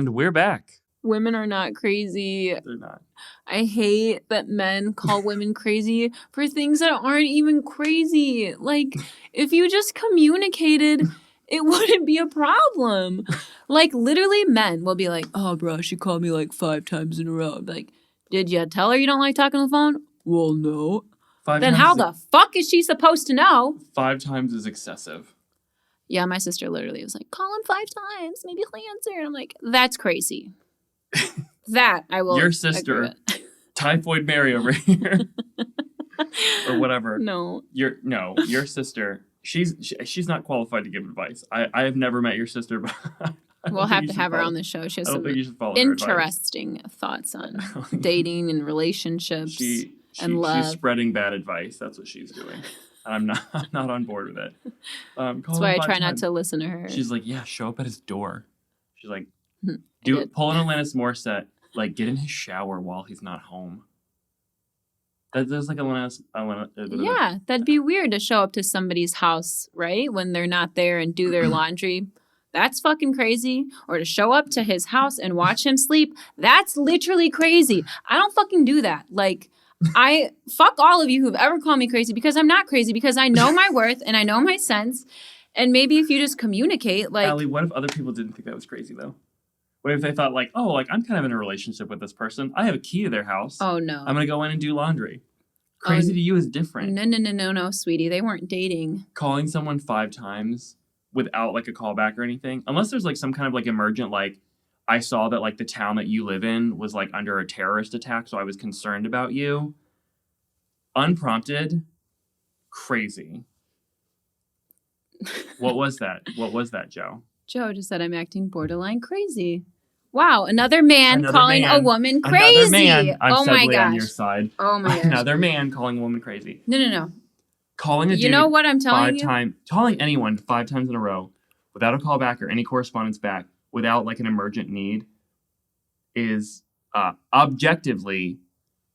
And we're back. Women are not crazy. They're not. I hate that men call women crazy for things that aren't even crazy. Like, if you just communicated, it wouldn't be a problem. Like, literally, men will be like, oh, bro, she called me like 5 times in a row. I'm like, did you tell her you don't like talking on the phone? Well, no. Then how the fuck is she supposed to know? 5 times is excessive. Yeah, my sister literally was like, call him 5 times. Maybe he'll answer. And I'm like, that's crazy. That I will. Your sister, Typhoid Mary over here, or whatever. No, your sister. She's not qualified to give advice. I have never met your sister, but we'll have to have her on the show. She has some interesting thoughts on dating and relationships and love. She's spreading bad advice. That's what she's doing. I'm not on board with it. That's why I try not to listen to her. She's like, yeah, show up at his door. She's like, pull an Alanis Morissette, like get in his shower while he's not home. That's like Alanis. Yeah, that'd be weird to show up to somebody's house, right, when they're not there and do their laundry. That's fucking crazy. Or to show up to his house and watch him sleep. That's literally crazy. I don't fucking do that. Like, I fuck all of you who've ever called me crazy, because I'm not crazy, because I know my worth and I know my sense. And maybe if you just communicate, like... Allie, what if other people didn't think that was crazy, though? What if they thought, like, oh, like, I'm kind of in a relationship with this person. I have a key to their house. Oh, no. I'm going to go in and do laundry. Crazy to you is different. No, sweetie. They weren't dating. Calling someone 5 times without, like, a callback or anything. Unless there's, like, some kind of, like, emergent, like, I saw that, like, the town that you live in was, like, under a terrorist attack, so I was concerned about you. Unprompted. Crazy. What was that? What was that, Joe? Joe just said I'm acting borderline crazy. Wow, another man calling a woman crazy. Another man. Oh my gosh. On your side. Oh my gosh. Another man calling a woman crazy. No. Calling a dude. You know what I'm telling you? Calling anyone 5 times in a row without a call back or any correspondence back, without like an emergent need, is objectively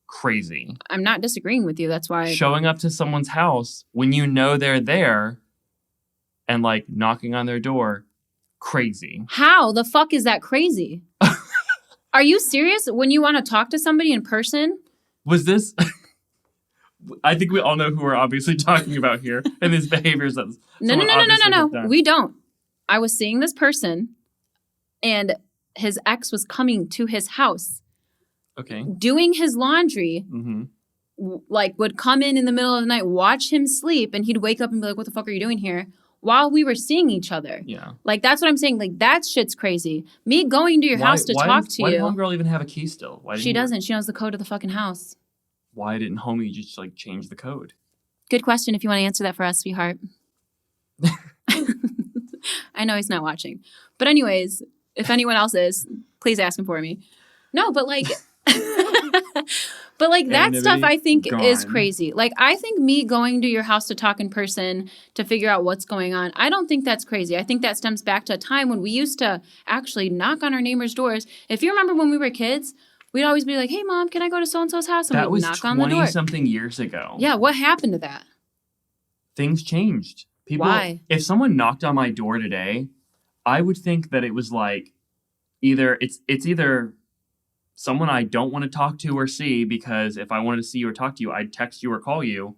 crazy. I'm not disagreeing with you. That's why showing up to someone's house when you know they're there and like knocking on their door, crazy. How the fuck is that crazy? Are you serious? When you want to talk to somebody in person? Was this... I think we all know who we're obviously talking about here and his behaviors. No. We don't. I was seeing this person and his ex was coming to his house. Okay. Doing his laundry. Mm-hmm. Like would come in the middle of the night, watch him sleep, and he'd wake up and be like, what the fuck are you doing here? While we were seeing each other. Yeah. Like, that's what I'm saying. Like, that shit's crazy. Me going to your house to talk to you. Why does homegirl even have a key still? She doesn't. She knows the code of the fucking house. Why didn't homie just, like, change the code? Good question if you want to answer that for us, sweetheart. I know he's not watching. But anyways, if anyone else is, please ask him for me. No, but, like... But, like, that stuff I think is crazy. Like, I think me going to your house to talk in person to figure out what's going on, I don't think that's crazy. I think that stems back to a time when we used to actually knock on our neighbors' doors. If you remember when we were kids, we'd always be like, hey, Mom, can I go to so-and-so's house? And we'd knock on the door. That was 20-something years ago. Yeah, what happened to that? Things changed. Why? If someone knocked on my door today, I would think that it was like it's either... someone I don't want to talk to or see, because if I wanted to see you or talk to you, I'd text you or call you,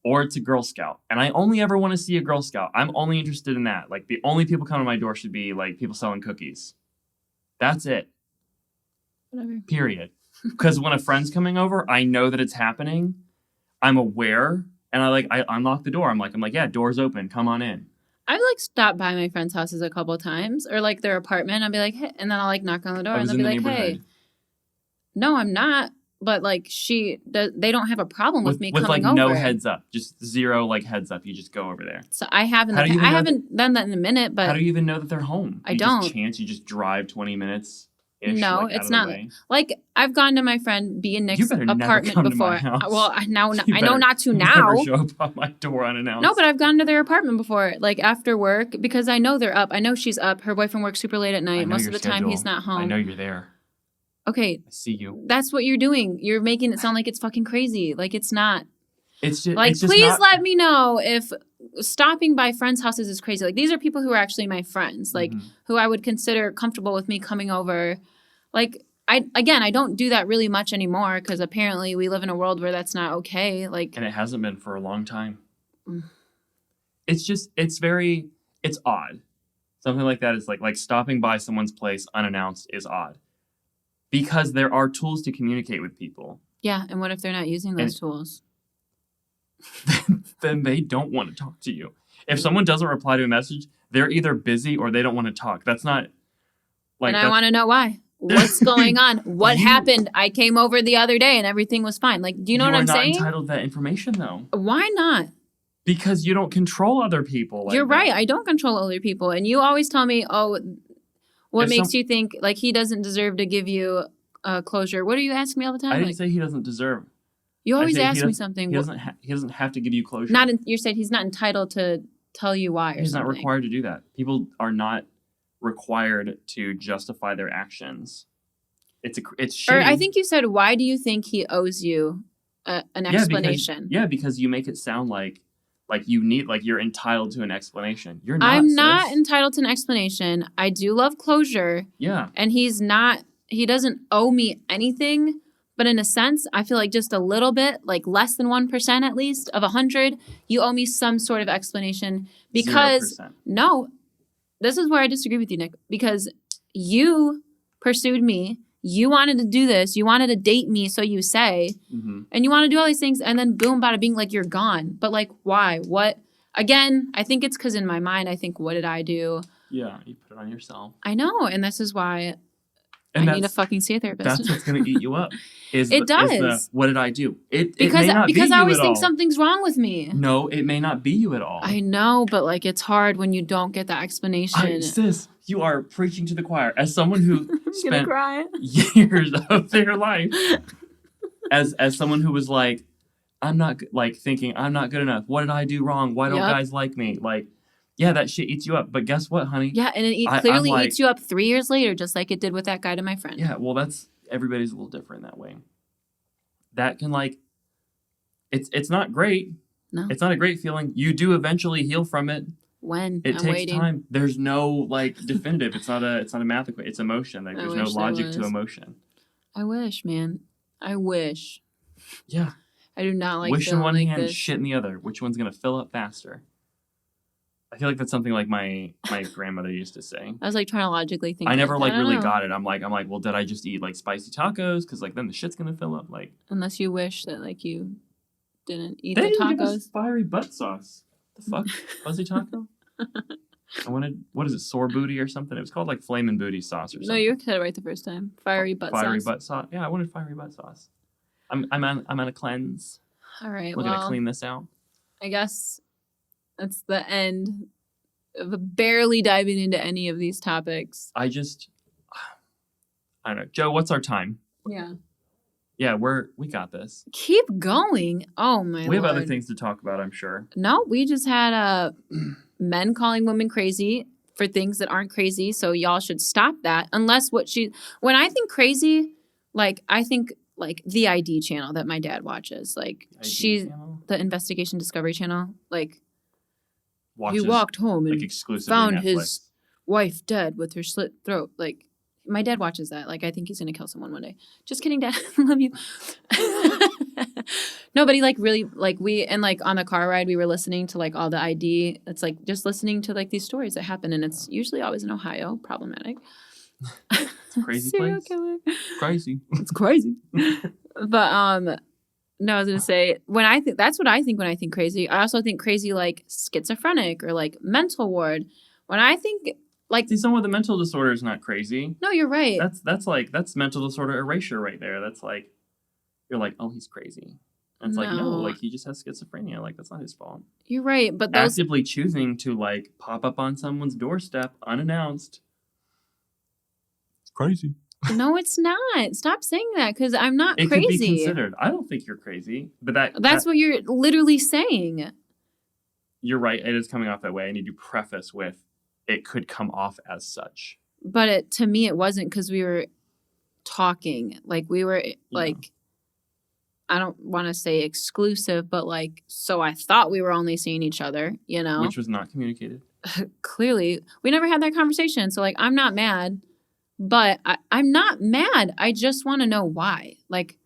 or it's a Girl Scout. And I only ever want to see a Girl Scout. I'm only interested in that. Like, the only people coming to my door should be, like, people selling cookies. That's it. Whatever. Period. Because when a friend's coming over, I know that it's happening. I'm aware, and I unlock the door. I'm like, yeah, door's open. Come on in. I've, like, stopped by my friends' houses a couple of times, or, like, their apartment. I'll be like, hey, and then I'll, like, knock on the door, and they'll be like, hey. No, I'm not. But, like, they don't have a problem with me coming over. With, like, no heads up. Just zero, like, heads up. You just go over there. So I haven't done that in a minute, but... How do you even know that they're home? I don't. You just drive 20 minutes? No, like, it's not. Like, I've gone to my friend B and Nick's apartment before. Well, I know not to now. Never show up on my door unannounced. No, but I've gone to their apartment before, like after work, because I know they're up. I know she's up. Her boyfriend works super late at night. Most of the time, he's not home. I know you're there. Okay. I see you. That's what you're doing. You're making it sound like it's fucking crazy. Like, it's not. It's just like, it's just please not. let me know if stopping by friends' houses is crazy. Like, these are people who are actually my friends, like, who I would consider comfortable with me coming over. Like, I don't do that really much anymore because apparently we live in a world where that's not okay. Like, And it hasn't been for a long time. It's odd. Something like that is like stopping by someone's place unannounced is odd. Because there are tools to communicate with people. Yeah, and what if they're not using those tools? Then they don't want to talk to you. If someone doesn't reply to a message, they're either busy or they don't want to talk. That's not like. And I want to know why. What's going on? What happened? I came over the other day and everything was fine. Like, do you know what I'm saying? You are not entitled to that information, though. Why not? Because you don't control other people. You're right. I don't control other people. And you always tell me, oh, what makes you think like he doesn't deserve to give you closure? What do you ask me all the time? I didn't say he doesn't deserve. You always ask me something. He doesn't have to give you closure. You said he's not entitled to tell you why. He's not required to do that. People are not required to justify their actions. It's shitty. Or I think you said, why do you think he owes you an explanation? Because you make it sound like you need, like you're entitled to an explanation. You're not. I'm not entitled to an explanation. I do love closure. Yeah. And he doesn't owe me anything. But in a sense, I feel like just a little bit, like less than 1% at least of 100, you owe me some sort of explanation. Because 0%. No, this is where I disagree with you, Nick. Because you pursued me. You wanted to do this. You wanted to date me, so you say. And you want to do all these things. And then boom, bada bing, like you're gone. But like, why? What? Again, I think it's because in my mind, I think, what did I do? Yeah, you put it on yourself. I know. And this is why I need to fucking see a therapist. That's what's going to eat you up. It does. What did I do? Because I always think something's wrong with me. No, it may not be you at all. I know, but like it's hard when you don't get that explanation. Sis, you are preaching to the choir. As someone who spent years of their life, as someone who was like, I'm not thinking I'm not good enough. What did I do wrong? Why don't guys like me? Like, yeah, that shit eats you up. But guess what, honey? Yeah, and it clearly eats you up 3 years later, just like it did with that guy to my friend. Yeah, well, everybody's a little different that way. That can it's not great. No. It's not a great feeling. You do eventually heal from it. When? It takes time. There's no definitive. It's not a math equation. It's emotion. Like there's no logic to emotion. I wish, man. I wish. Yeah. I do not like wish in one hand, this. Shit in the other. Which one's gonna fill up faster? I feel like that's something like my grandmother used to say. I was like trying to logically think. I never really got it. I'm like, well, did I just eat like spicy tacos? Because like then the shit's gonna fill up. Like unless you wish that like you didn't eat the tacos. Give us fiery butt sauce. The fuck, fuzzy taco. I wanted sore booty or something. It was called like flamin' booty sauce or something. No, you said it right the first time. Fiery butt sauce. Yeah, I wanted fiery butt sauce. I'm on a cleanse. All right, we're gonna clean this out. I guess that's the end of barely diving into any of these topics. I don't know. Joe, what's our time? Yeah. Yeah, we got this. Keep going. Oh my Lord. We have other things to talk about, I'm sure. No, we just had men calling women crazy for things that aren't crazy, so y'all should stop that. Unless when I think crazy, like I think like the ID channel that my dad watches. Like the Investigation Discovery Channel. Like he walked home and found his wife dead with her slit throat. Like my dad watches that. Like I think he's gonna kill someone one day. Just kidding, Dad. I love you. No, but he like really like and like on the car ride we were listening to like all the ID. It's like just listening to like these stories that happen, and it's usually always in Ohio. Problematic. It's a crazy place. Killer. Crazy. It's crazy. But no, I was gonna say that's what I think when I think crazy. I also think crazy like schizophrenic or like mental ward. When I think like someone with a mental disorder is not crazy. No, you're right. That's mental disorder erasure right there. That's like you're like, oh, he's crazy. And it's like, no, like he just has schizophrenia. Like that's not his fault. You're right, but actively choosing to like pop up on someone's doorstep unannounced. It's crazy. No, it's not. Stop saying that because I'm not crazy. It could be considered. I don't think you're crazy, but that's what you're literally saying. You're right. It is coming off that way. I need to preface with it could come off as such. But to me, it wasn't because we were talking. Like we were like, I don't want to say exclusive, but like, so I thought we were only seeing each other, you know? Which was not communicated. Clearly. We never had that conversation. So like, I'm not mad, but I'm not mad. I just want to know why. Like,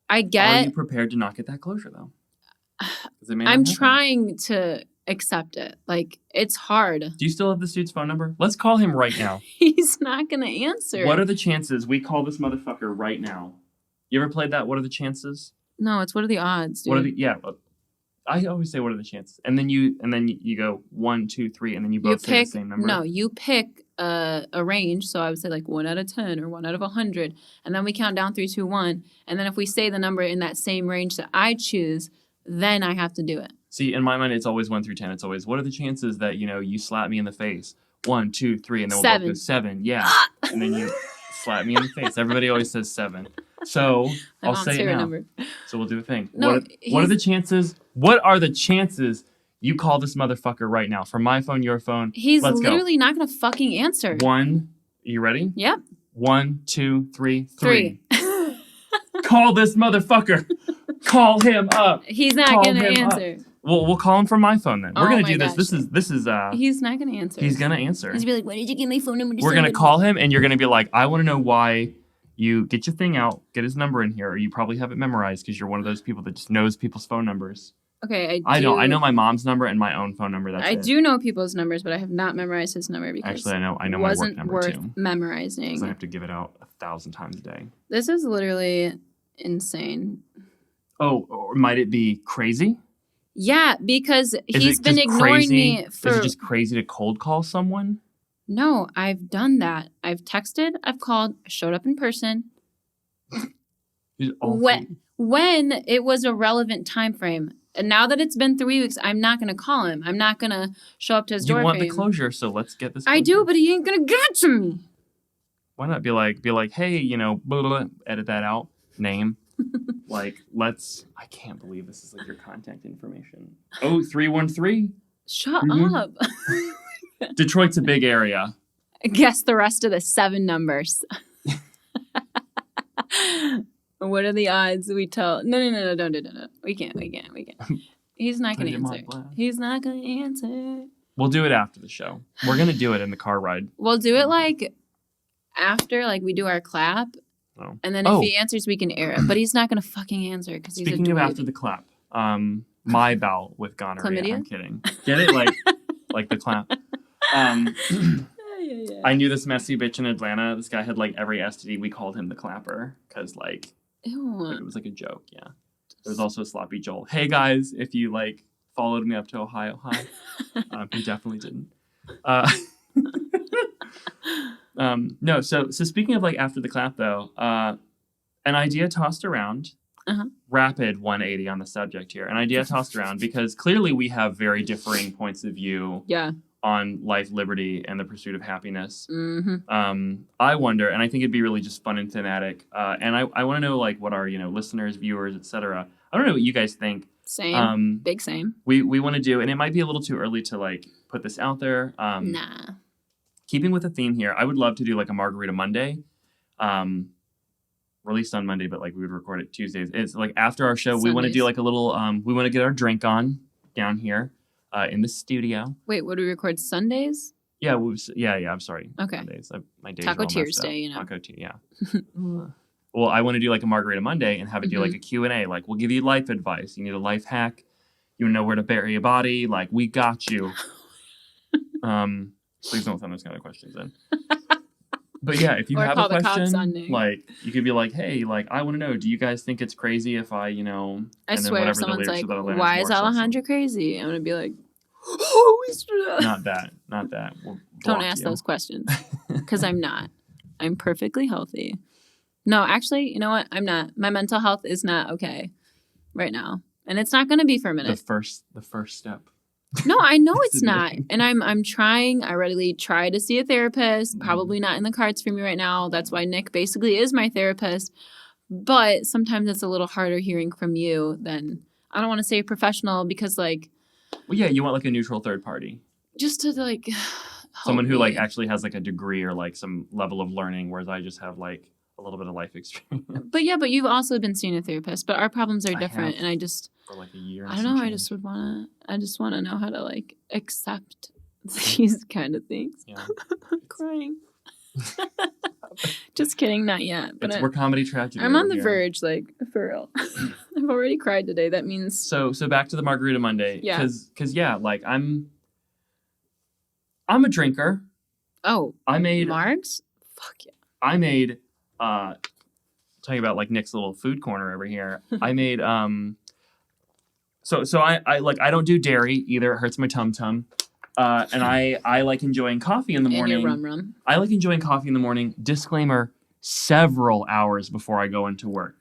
I get. Are you prepared to not get that closure though? I'm trying to accept it. Like, it's hard. Do you still have this dude's phone number? Let's call him right now. He's not going to answer. What are the chances we call this motherfucker right now? You ever played that? What are the chances? No, it's what are the odds, dude? What are the I always say what are the chances, and then you go 1, 2, 3, and then you both say the same number. No, you pick a range. So I would say like 1 out of 10 or 1 out of 100, and then we count down 3, 2, 1, and then if we say the number in that same range that I choose, then I have to do it. See, in my mind, it's always 1 through 10. It's always what are the chances that you slap me in the face? 1, 2, 3, and then we'll both go 7. Yeah, and then you slap me in the face. Everybody always says 7. So I'll say it now. Number. So we'll do a thing. No, what are the chances? What are the chances you call this motherfucker right now from my phone, your phone? He's literally not gonna fucking answer. 1. Are you ready? Yep. 1, 2, 3, 3. Call this motherfucker. Call him up. He's not gonna answer. Well, we'll call him from my phone then. We're gonna do this. Gosh. This is. He's not gonna answer. He's gonna answer. He's gonna be like, "Why did you get my phone number?" We're gonna call him, and you're gonna be like, "I want to know why." You get your thing out, get his number in here, or you probably have it memorized because you're one of those people that just knows people's phone numbers. Okay, I know my mom's number and my own phone number. I do know people's numbers, but I have not memorized his number because actually I know my work number too. Memorizing. Because I have to give it out 1,000 times a day. This is literally insane. Oh, or might it be crazy? Yeah, because he's been ignoring me for. Is it just crazy to cold call someone? No, I've done that. I've texted, I've called, I showed up in person. When it was a relevant time frame. And now that it's been 3 weeks, I'm not going to call him. I'm not going to show up to his door. You want the closure, so let's get this closure. I do, but he ain't going to give it to me. Why not be like, hey, blah, blah, blah, edit that out, name. I can't believe this is like your contact information. 0313. Shut up. Detroit's a big area. Guess the rest of the 7 numbers. What are the odds we tell? No, don't. We can't. He's not going to answer. He's not going to answer. We'll do it after the show. We're going to do it in the car ride. We'll do it like after we do our clap. Oh. And then if he answers, we can air it. But he's not going to fucking answer because he's Speaking of after the clap, my bout with gonorrhea. Chlamydia? I'm kidding. Get it? Like the clap. I knew this messy bitch in Atlanta. This guy had every STD. We called him the clapper because Ew. it was a joke. Yeah. There was also a sloppy Joel. Hey guys, if you followed me up to Ohio High, he definitely didn't. No. So speaking of after the clap though, an idea tossed around. Rapid 180 on the subject here. An idea tossed around because clearly we have very differing points of view. Yeah. On life, liberty, and the pursuit of happiness. Mm-hmm. I wonder, and I think it'd be really just fun and thematic. And I want to know what our listeners, viewers, etc. I don't know what you guys think. Same. Big same. We want to do, and it might be a little too early to put this out there. Nah. Keeping with the theme here, I would love to do a Margarita Monday. Released on Monday, but we would record it Tuesdays. It's after our show, Sundays. We want to do a little. We want to get our drink on down here. In the studio. Wait, what do we record Sundays? Yeah, I'm sorry. Okay. Sundays. My days Taco are all Tears messed Day, up. Taco Tears, yeah. Well, I want to do a Margarita Monday and have it do a Q&A. We'll give you life advice. You need a life hack. You know where to bury a body. We got you. Please don't send those kind of questions in. But yeah, if you have a question, you could be hey, I want to know, do you guys think it's crazy if I swear if someone's why is Alejandra crazy? I'm going to be oh, Not that. We'll don't ask those questions because I'm not. I'm perfectly healthy. No, actually, you know what? I'm not. My mental health is not okay right now. And it's not going to be for a minute. The first step. No, I know it's not. And I'm trying. I readily try to see a therapist. Probably not in the cards for me right now. That's why Nick basically is my therapist. But sometimes it's a little harder hearing from you than, I don't want to say a professional because Well, yeah, you want a neutral third party. Just to someone who actually has a degree or some level of learning, whereas I just have a little bit of life experience. But you've also been seeing a therapist. But our problems are different, and I just for like a year. I don't know. I just want to know how to like accept these kind of things. Yeah. I'm crying. Just kidding, not yet. But we're comedy tragedy. I'm on the verge, like for real. I've already cried today. That means so back to the Margarita Monday. Yeah. Because like I'm a drinker. Oh, I made Margs. Fuck yeah. I made talking about like Nick's little food corner over here. I made so I like I don't do dairy either. It hurts my tum. And I like enjoying coffee in the morning. And your rum. I like enjoying coffee in the morning. Disclaimer: several hours before I go into work.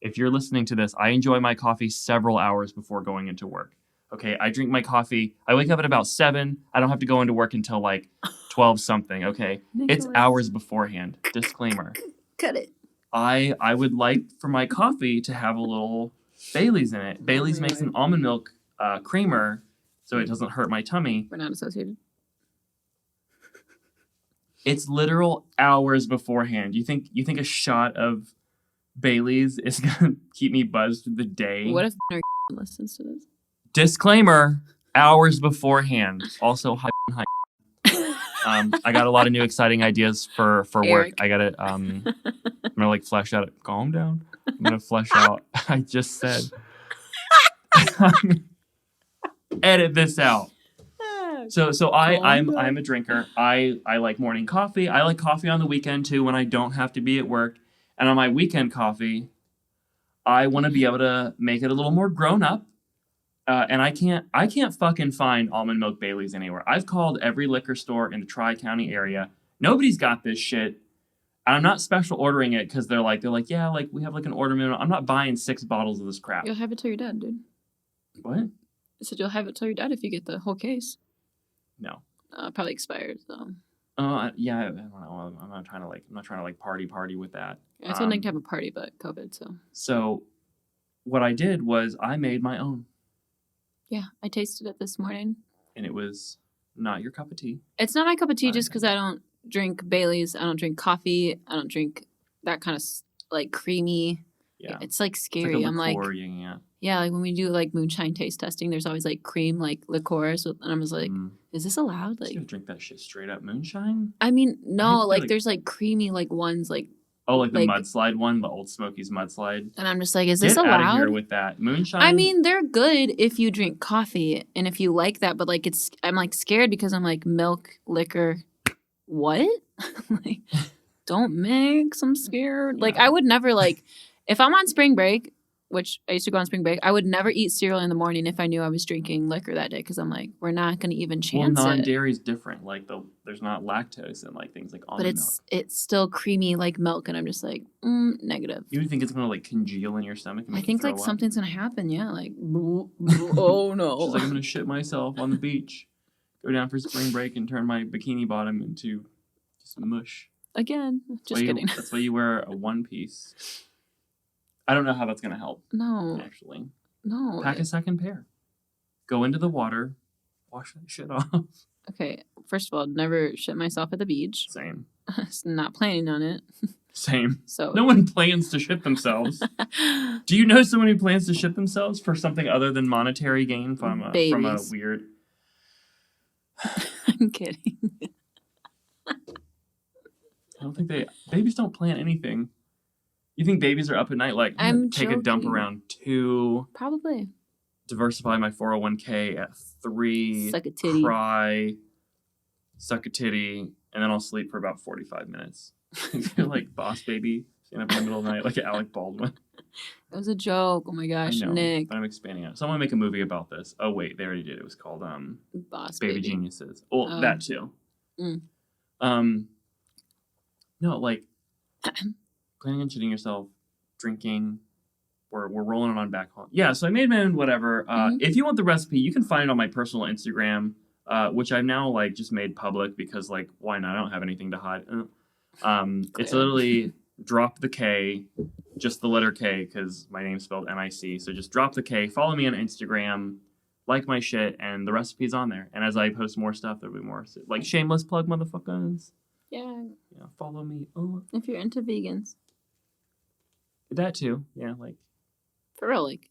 If you're listening to this, I enjoy my coffee several hours before going into work. Okay, I drink my coffee. I wake up at about 7. I don't have to go into work until like 12 something. Okay, it's hours beforehand. Disclaimer. Cut it. I would like for my coffee to have a little Bailey's in it. Bailey's makes an almond milk creamer, so it doesn't hurt my tummy. We're not associated. It's literal hours beforehand. You think a shot of Bailey's is gonna keep me buzzed through the day? What if our listens to this? Disclaimer: hours beforehand. Also, hi. I got a lot of new exciting ideas for work. I got it. I'm gonna like flesh out. Calm down. I'm gonna flesh out. I just said. Edit this out. So I'm a drinker. I like morning coffee. I like coffee on the weekend too when I don't have to be at work. And on my weekend coffee, I want to be able to make it a little more grown up. And I can't fucking find almond milk Bailey's anywhere. I've called every liquor store in the Tri-County area. Nobody's got this shit. And I'm not special ordering it because they're like, yeah, like we have like an order minimum. I'm not buying 6 bottles of this crap. You'll have it till you're dead, dude. What? I said you'll have it till you're dead if you get the whole case. No. Probably expired, so. Yeah, I don't know. I'm not trying to party with that. I was wanting to have a party, but COVID, so. So what I did was I made my own. Yeah, I tasted it this morning. And it was not your cup of tea. It's not my cup of tea just because I don't drink Bailey's. I don't drink coffee. I don't drink that kind of like creamy. Yeah. It's like scary. It's I'm like, yeah, like when we do like moonshine taste testing, there's always like cream, like liqueurs. And I was like, is this allowed? Like, you gonna drink that shit straight up moonshine? I mean, no, like there's like creamy like ones like. Oh, like the mudslide one, the Old Smoky's mudslide. And I'm just like, is this allowed? Get out of here with that moonshine. I mean, they're good if you drink coffee and if you like that, but like I'm like scared because I'm like milk, liquor, what? Like, don't mix. I'm scared. Yeah. Like I would never like if I'm on spring break, which I used to go on spring break, I would never eat cereal in the morning if I knew I was drinking liquor that day because I'm like, we're not going to even chance it. Well, non-dairy is different. Like there's not lactose and like things like almond milk. But it's still creamy like milk, and I'm just like, negative. You would think it's going to like congeal in your stomach? And I think like something's going to happen. Yeah, like oh no. She's like, I'm going to shit myself on the beach, go down for spring break, and turn my bikini bottom into just mush. Again, just kidding. That's why you wear a one piece. I don't know how that's going to help. No. Actually. No. Pack a second pair. Go into the water. Wash that shit off. Okay. First of all, never shit myself at the beach. Same. Not planning on it. Same. So no one plans to shit themselves. Do you know someone who plans to shit themselves for something other than monetary gain from a weird... I'm kidding. I don't think babies don't plan anything. You think babies are up at night like, I'm take joking. A dump around 2. Probably. Diversify my 401k at 3. Suck a titty. Cry. Suck a titty. And then I'll sleep for about 45 minutes. You're like Boss Baby. Stand up in the middle of the night like Alec Baldwin. That was a joke. Oh my gosh, I know, Nick. But I'm expanding it. So I want to make a movie about this. Oh wait, they already did. It was called Boss Baby Geniuses. Well, that too. No, like planning on shitting yourself, drinking. We're rolling it on back home. Yeah, so I made my own whatever. If you want the recipe, you can find it on my personal Instagram, which I've now like just made public because like why not? I don't have anything to hide. It's literally drop the K, just the letter K because my name's spelled N-I-C. So just drop the K. Follow me on Instagram, like my shit, and the recipe's on there. And as I post more stuff, there'll be more. Like shameless plug, motherfuckers. Yeah. Follow me. If you're into vegans. That too. Yeah, like for real, like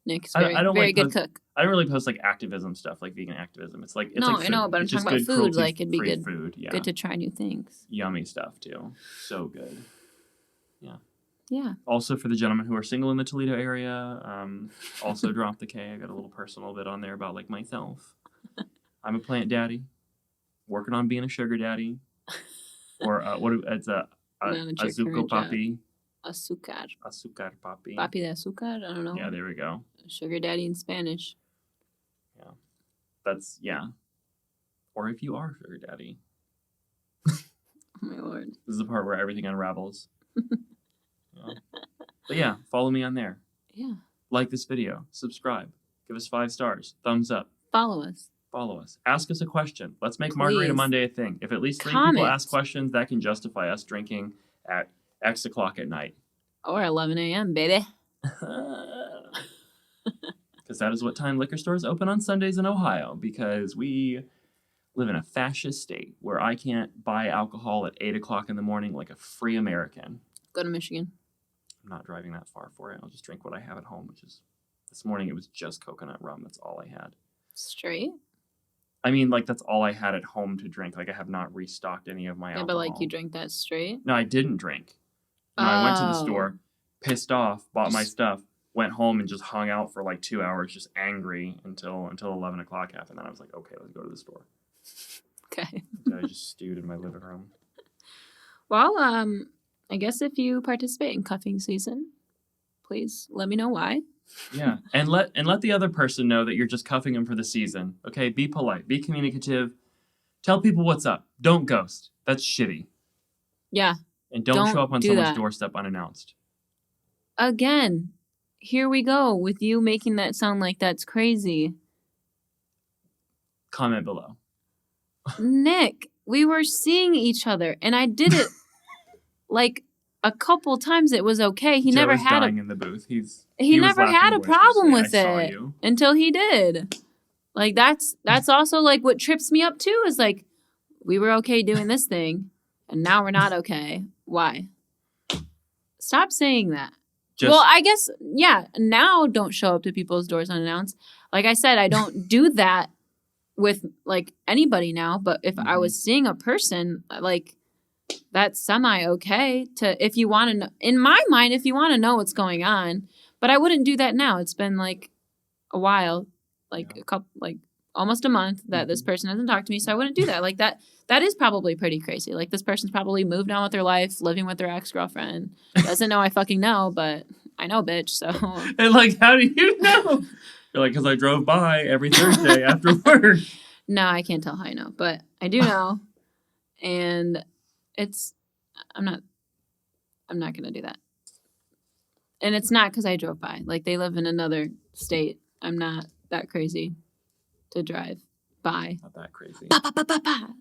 Nick's I don't very like good cook. I don't really post like activism stuff, like vegan activism. It's like No, like I food. know, but I'm it's talking just about good, food. Like it'd be good food. Yeah, good to try new things. Yummy stuff too. So good. Yeah. Yeah. Also for the gentlemen who are single in the Toledo area, also drop the K. I got a little personal bit on there about like myself. I'm a plant daddy, working on being a sugar daddy, or it's a azuko papi. Azúcar. Azúcar papi. Papi de azúcar? I don't know. Yeah, there we go. Sugar daddy in Spanish. Yeah. Or if you are sugar daddy. Oh my lord. This is the part where everything unravels. Yeah. But yeah, follow me on there. Yeah. Like this video. Subscribe. Give us 5 stars. Thumbs up. Follow us. Ask us a question. Let's make Margarita Monday a thing. If at least 3 people ask questions, that can justify us drinking at X o'clock at night. Or 11 a.m., baby. Because that is what time liquor stores open on Sundays in Ohio. Because we live in a fascist state where I can't buy alcohol at 8 o'clock in the morning like a free American. Go to Michigan. I'm not driving that far for it. I'll just drink what I have at home, which is this morning it was just coconut rum. That's all I had. Straight? I mean, like, that's all I had at home to drink. Like, I have not restocked any of my alcohol. Yeah, but, like, you drank that straight? No, I didn't drink. No, I went to the store, pissed off, bought my stuff, went home, and just hung out for, like, 2 hours, just angry until 11 o'clock happened. Then I was like, okay, let's go to the store. Okay. I just stewed in my living room. Well, I guess if you participate in cuffing season, please let me know why. Yeah, and let the other person know that you're just cuffing them for the season. Okay, be polite, be communicative, tell people what's up. Don't ghost. That's shitty. Yeah. And don't show up on someone's doorstep unannounced. Again, here we go with you making that sound like that's crazy. Comment below. Nick, we were seeing each other, and I did it like a couple times. It was okay. He Joe never is had dying in the booth. He never had a problem with it you. until he did. Like that's also like what trips me up too is like we were okay doing this thing and now we're not okay. Why? Stop saying that. Well, I guess yeah, now don't show up to people's doors unannounced. Like I said, I don't do that with like anybody now, but if I was seeing a person like that's semi okay to if you want to know, in my mind, if you want to know what's going on, but I wouldn't do that now. It's been like a while, like a couple, like almost a month that this person hasn't talked to me, so I wouldn't do that. Like that is probably pretty crazy. Like this person's probably moved on with their life, living with their ex-girlfriend. Doesn't know I fucking know, but I know, bitch. So and like, how do you know? You're like, because I drove by every Thursday after work. No, I can't tell how I know, but I do know, and I'm not gonna do that. And it's not because I drove by. Like they live in another state. I'm not that crazy to drive by. Not that crazy. Ba, ba, ba, ba, ba.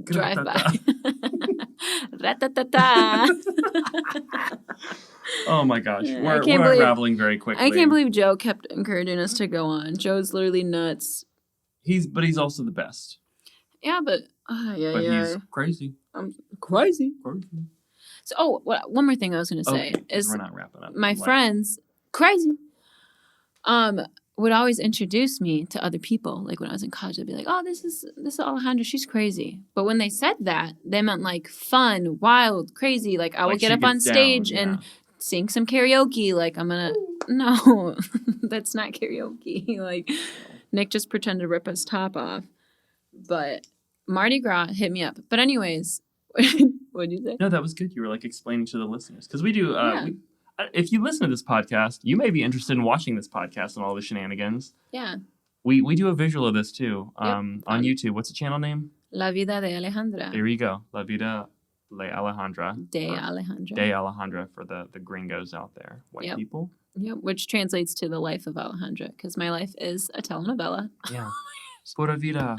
Drive by. Ra-ta-ta-ta. Oh my gosh. We're unraveling very quickly. I can't believe Joe kept encouraging us to go on. Joe's literally nuts. But he's also the best. Yeah, but he's crazy. I'm crazy. So, one more thing I was going to say is we're not wrapping up. My friends, crazy, would always introduce me to other people. Like when I was in college, they'd be like, "Oh, this is Alejandra. She's crazy." But when they said that, they meant like fun, wild, crazy. Like I will get up on stage and sing some karaoke. Like I'm gonna no, that's not karaoke. Like Nick just pretended to rip his top off. But Mardi Gras hit me up. But anyways. What'd you say? No, that was good. You were like explaining to the listeners because we do. If you listen to this podcast, you may be interested in watching this podcast and all the shenanigans. Yeah. We do a visual of this too on YouTube. What's the channel name? La Vida de Alejandra. There you go. La Vida de Alejandra. De Alejandra. De Alejandra for the gringos out there, white people. Yep, which translates to the life of Alejandra because my life is a telenovela. Yeah. Pura vida.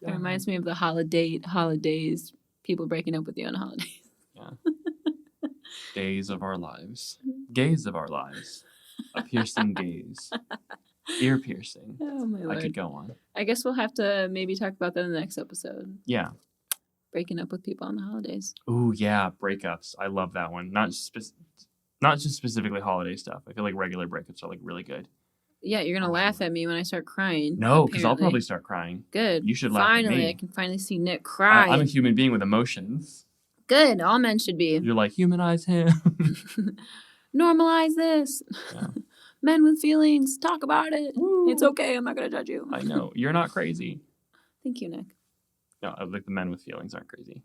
It reminds me of the holidays. People breaking up with you on holidays. Yeah. Days of our lives. Gaze of our lives. A piercing gaze. Ear piercing. Oh my Lord. I could go on. I guess we'll have to maybe talk about that in the next episode. Yeah. Breaking up with people on the holidays. Ooh, yeah. Breakups. I love that one. Not Not just specifically holiday stuff. I feel like regular breakups are like really good. Yeah, you're gonna laugh at me when I start crying. No, because I'll probably start crying. Good. You should laugh at me. Finally, I can finally see Nick cry. I'm a human being with emotions. Good. All men should be. You're like, humanize him. Normalize this. Yeah. Men with feelings, talk about it. Woo. It's okay. I'm not gonna judge you. I know. You're not crazy. Thank you, Nick. No, like the men with feelings aren't crazy.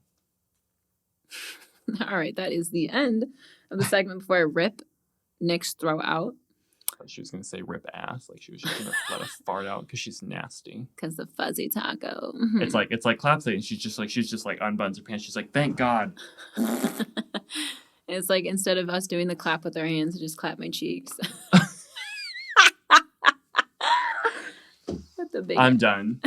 All right, that is the end of the segment before I rip Nick's throat out. She was going to say rip ass. Like she was just going to let us fart out because she's nasty. Because the fuzzy taco. It's like claps and she's just like unbuttons her pants. She's like, thank God. It's like instead of us doing the clap with our hands, I just clap my cheeks. I'm done.